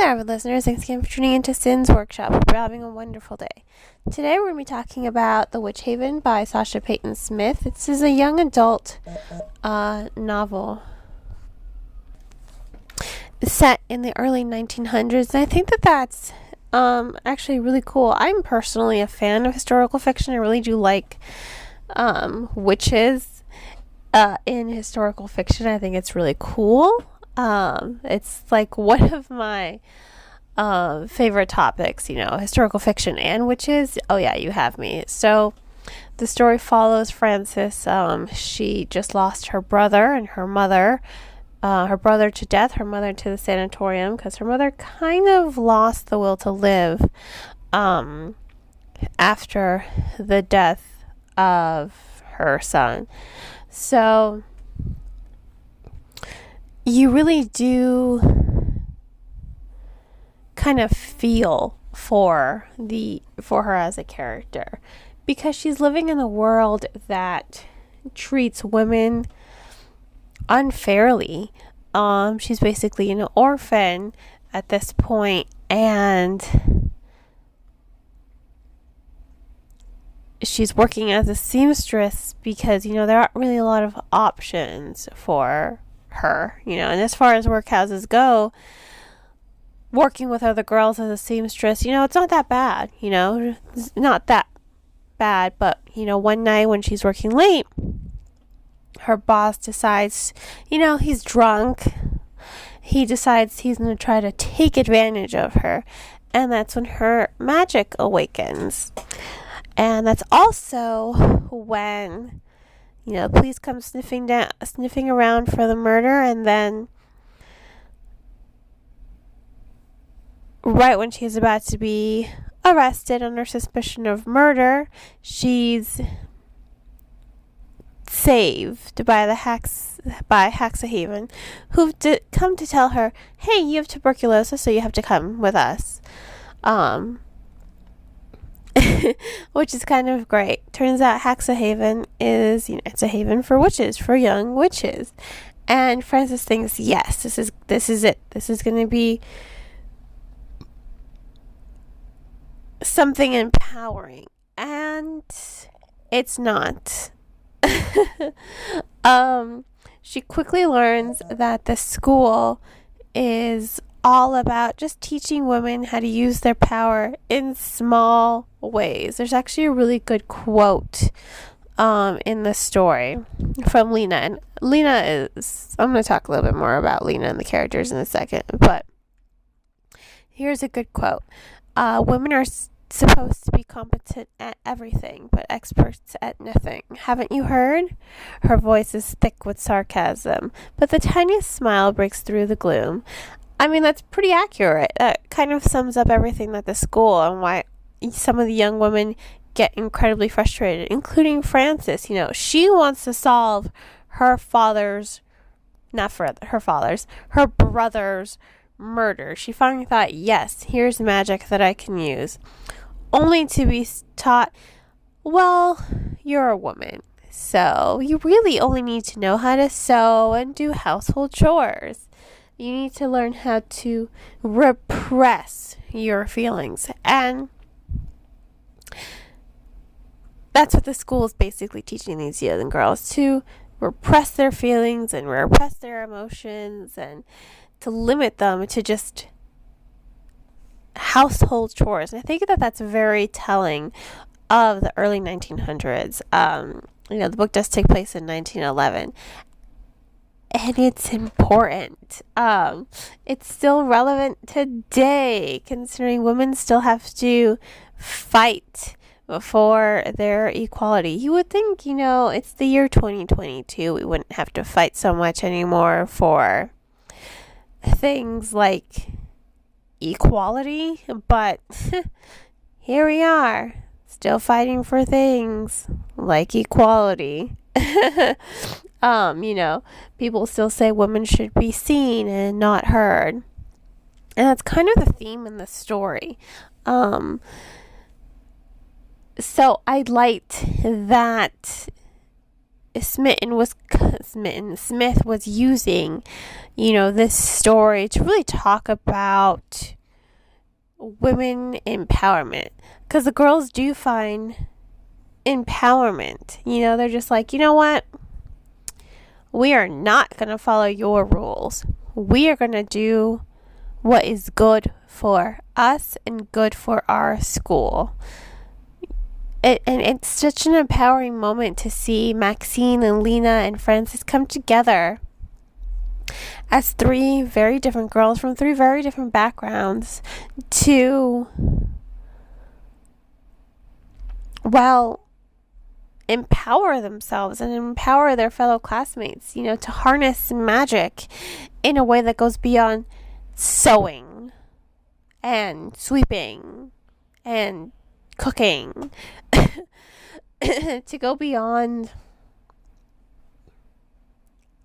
there, avid listeners. Thanks again for tuning into Sin's Workshop. Hope you're having a wonderful day. Today we're going to be talking about The Witch Haven by Sasha Payton Smith. This is a young adult novel set in the early 1900s, and I think that's actually really cool. I'm personally a fan of historical fiction. I really do like witches in historical fiction. I think it's really cool. It's like one of my favorite topics, historical fiction and witches. Oh yeah, you have me. So the story follows Frances. She just lost her brother and her mother. Her brother to death, her mother to the sanatorium, because her mother kind of lost the will to live after the death of her son. So you really do kind of feel for her as a character, because she's living in a world that treats women unfairly. She's basically an orphan at this point, and she's working as a seamstress because there aren't really a lot of options for her, and as far as workhouses go, working with other girls as a seamstress, it's not that bad, it's not that bad. But one night when she's working late, her boss decides, he's drunk, he decides he's going to try to take advantage of her, and that's when her magic awakens. And that's also when police come sniffing around for the murder, and then right when she's about to be arrested under suspicion of murder, she's saved by Haxa-Haven, who've come to tell her, hey, you have tuberculosis, so you have to come with us. Which is kind of great. Turns out Haxa-Haven is, it's a haven for witches, for young witches. And Frances thinks, yes, this is it. This is going to be something empowering. And it's not. She quickly learns that the school is all about just teaching women how to use their power in small ways. There's actually a really good quote in the story from Lena. And Lena I'm going to talk a little bit more about Lena and the characters in a second, but here's a good quote. Women are supposed to be competent at everything, but experts at nothing. Haven't you heard? Her voice is thick with sarcasm, but the tiniest smile breaks through the gloom. I mean, that's pretty accurate. That kind of sums up everything at the school and why some of the young women get incredibly frustrated, including Frances. She wants to solve her brother's murder. She finally thought, yes, here's magic that I can use, only to be taught, well, you're a woman, so you really only need to know how to sew and do household chores. You need to learn how to repress your feelings. And that's what the school is basically teaching these young girls, to repress their feelings and repress their emotions, and to limit them to just household chores. And I think that that's very telling of the early 1900s. The book does take place in 1911. And it's important. It's still relevant today, considering women still have to fight for their equality. You would think, it's the year 2022. We wouldn't have to fight so much anymore for things like equality. But here we are, still fighting for things like equality. People still say women should be seen and not heard. And that's kind of the theme in the story. So I liked that Smith was using, this story to really talk about women empowerment, because the girls do find empowerment. They're just like, you know what? We are not going to follow your rules. We are going to do what is good for us and good for our school. And it's such an empowering moment to see Maxine and Lena and Frances come together as three very different girls from three very different backgrounds to, empower themselves and empower their fellow classmates, to harness magic in a way that goes beyond sewing and sweeping and cooking, to go beyond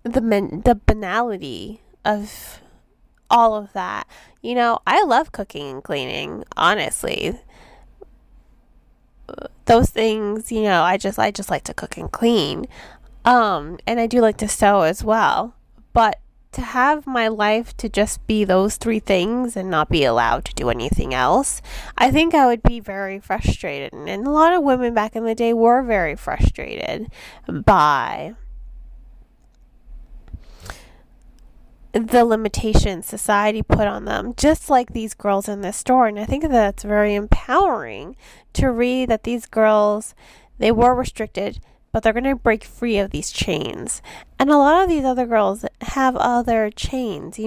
the banality of all of that. I love cooking and cleaning, honestly. Those things, I just like to cook and clean. And I do like to sew as well. But to have my life to just be those three things and not be allowed to do anything else, I think I would be very frustrated. And a lot of women back in the day were very frustrated by the limitations society put on them, just like these girls in this story. And I think that's very empowering to read that these girls, they were restricted, but they're going to break free of these chains. And a lot of these other girls have other chains,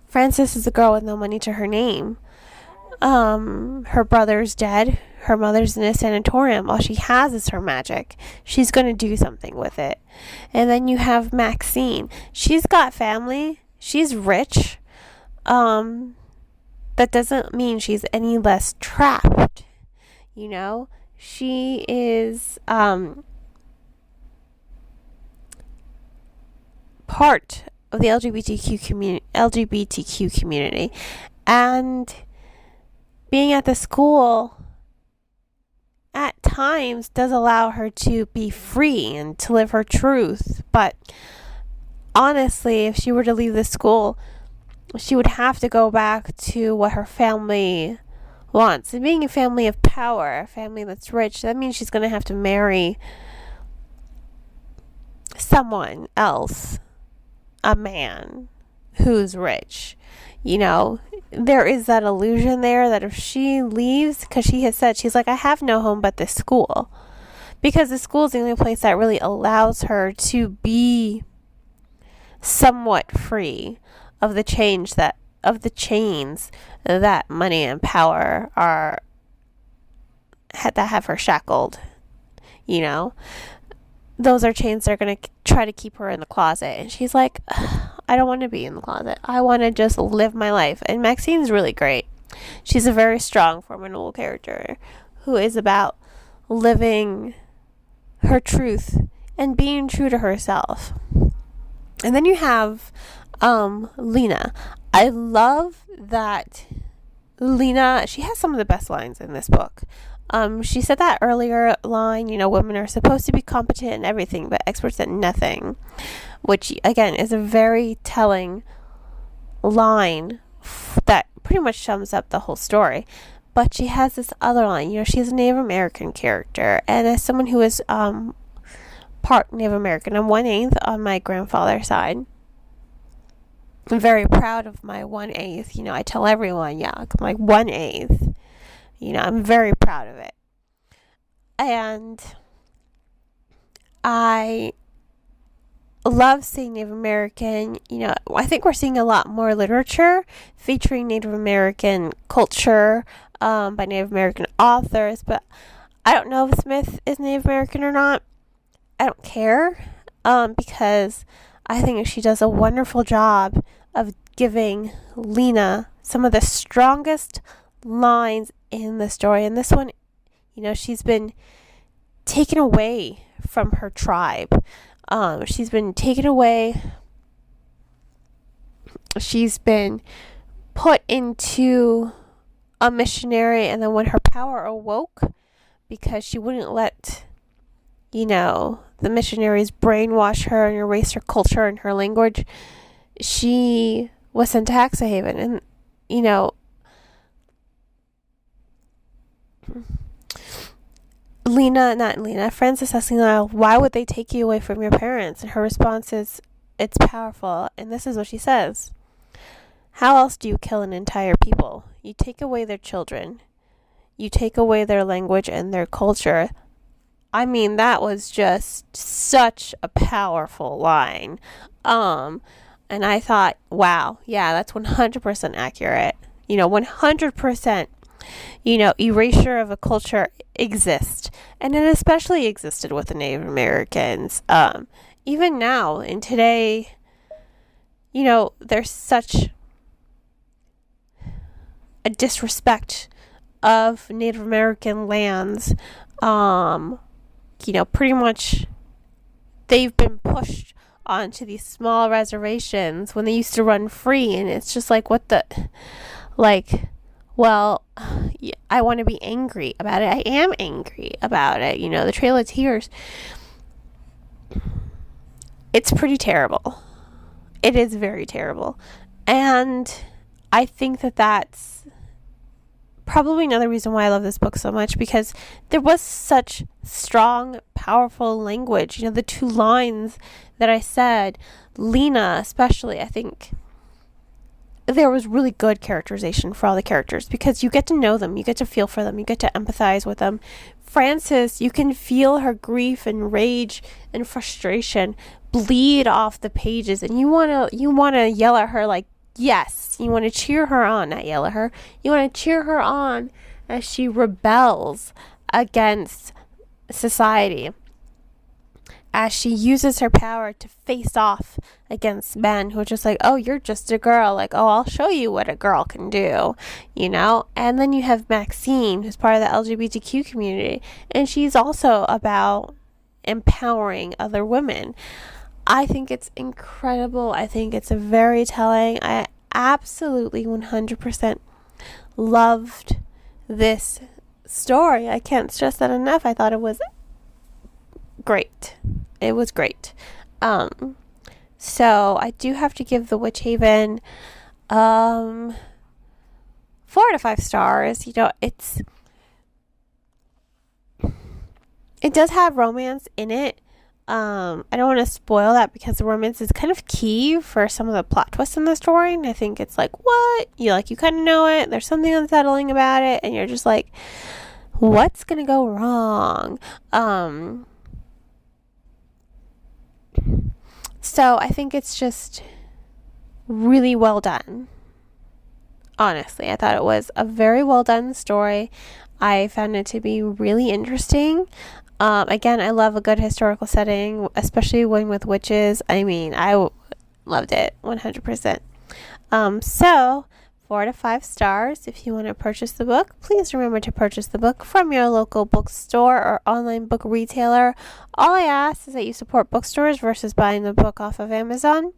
Frances is a girl with no money to her name. Her brother's dead. Her mother's in a sanatorium. All she has is her magic. She's going to do something with it. And then you have Maxine. She's got family. She's rich. That doesn't mean she's any less trapped. She is part of the LGBTQ community, and being at the school at times does allow her to be free and to live her truth. But honestly, if she were to leave the school, she would have to go back to what her family wants. And being a family of power, a family that's rich, that means she's going to have to marry someone else, a man who's rich. There is that illusion there that if she leaves, because she has said, she's like, I have no home but this school. Because the school is the only place that really allows her to be somewhat free of the chains that money and power that have her shackled. Those are chains that are going to try to keep her in the closet. And she's like, I don't want to be in the closet. I want to just live my life. And Maxine's really great. She's a very strong, formidable character who is about living her truth and being true to herself. And then you have Lena. I love that Lena, she has some of the best lines in this book. She said that earlier line, women are supposed to be competent in everything, but experts at nothing, which, again, is a very telling line that pretty much sums up the whole story. But she has this other line, she's a Native American character, and as someone who is part Native American, I'm 1/8 on my grandfather's side. I'm very proud of my 1/8. I tell everyone, I'm like 1/8. I'm very proud of it. And I love seeing Native American, I think we're seeing a lot more literature featuring Native American culture by Native American authors, but I don't know if Smith is Native American or not. I don't care, because I think she does a wonderful job of giving Lena some of the strongest lines in the story. And this one, she's been taken away from her tribe. She's been taken away. She's been put into a missionary, and then when her power awoke, because she wouldn't let the missionaries brainwash her and erase her culture and her language, she was sent to Haxa-Haven. And, Frances asking Lyle, why would they take you away from your parents? And her response is, it's powerful. And this is what she says. How else do you kill an entire people? You take away their children. You take away their language and their culture. I mean, that was just such a powerful line. And I thought, wow, yeah, that's 100% accurate. 100%, erasure of a culture exists. And it especially existed with the Native Americans. Even now, in today, there's such a disrespect of Native American lands. Pretty much they've been pushed onto these small reservations when they used to run free, and it's just like, I want to be angry about it. I am angry about it. The Trail of Tears. It's pretty terrible. It is very terrible. And I think that that's probably another reason why I love this book so much, because there was such strong, powerful language. The 2 lines that I said, Lena especially, I think there was really good characterization for all the characters, because you get to know them, you get to feel for them, you get to empathize with them. Frances, you can feel her grief and rage and frustration bleed off the pages, and you want to yell at her, like, yes. You want to cheer her on, not yell at her. You want to cheer her on as she rebels against society, as she uses her power to face off against men who are just like, oh, you're just a girl. Like, oh, I'll show you what a girl can do, And then you have Maxine, who's part of the LGBTQ community, and she's also about empowering other women. I think it's incredible. I think it's very telling. I absolutely 100% loved this story. I can't stress that enough. I thought it was great. It was great. So I do have to give The Witch Haven 4 to 5 stars. It does have romance in it. I don't want to spoil that, because the romance is kind of key for some of the plot twists in the story, and I think it's like, what? You kind of know it. There's something unsettling about it, and you're just like, what's gonna go wrong? So I think it's just really well done. Honestly, I thought it was a very well done story. I found it to be really interesting. Again, I love a good historical setting, especially one with witches. I mean, I loved it 100%. So 4 to 5 stars. If you want to purchase the book, please remember to purchase the book from your local bookstore or online book retailer. All I ask is that you support bookstores versus buying the book off of Amazon.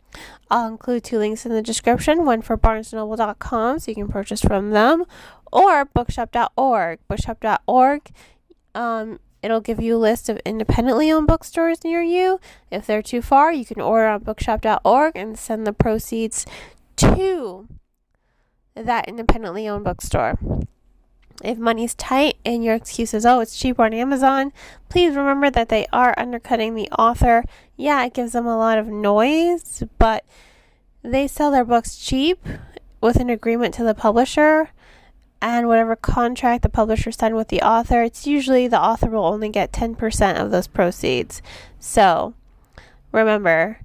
I'll include 2 links in the description, one for barnesandnoble.com, so you can purchase from them, or bookshop.org. Bookshop.org, it'll give you a list of independently owned bookstores near you. If they're too far, you can order on bookshop.org and send the proceeds to that independently owned bookstore. If money's tight and your excuse is, oh, it's cheaper on Amazon, please remember that they are undercutting the author. Yeah, it gives them a lot of noise, but they sell their books cheap with an agreement to the publisher. And whatever contract the publisher signed with the author, it's usually the author will only get 10% of those proceeds. So remember,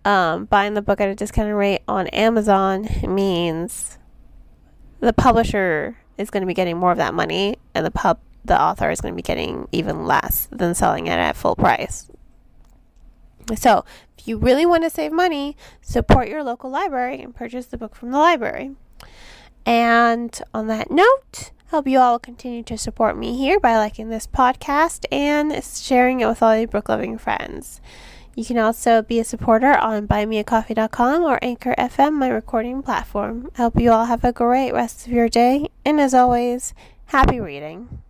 buying the book at a discounted rate on Amazon means the publisher is going to be getting more of that money, and the author is going to be getting even less than selling it at full price. So if you really want to save money, support your local library and purchase the book from the library. And on that note, I hope you all will continue to support me here by liking this podcast and sharing it with all your book-loving friends. You can also be a supporter on buymeacoffee.com or Anchor FM, my recording platform. I hope you all have a great rest of your day, and as always, happy reading.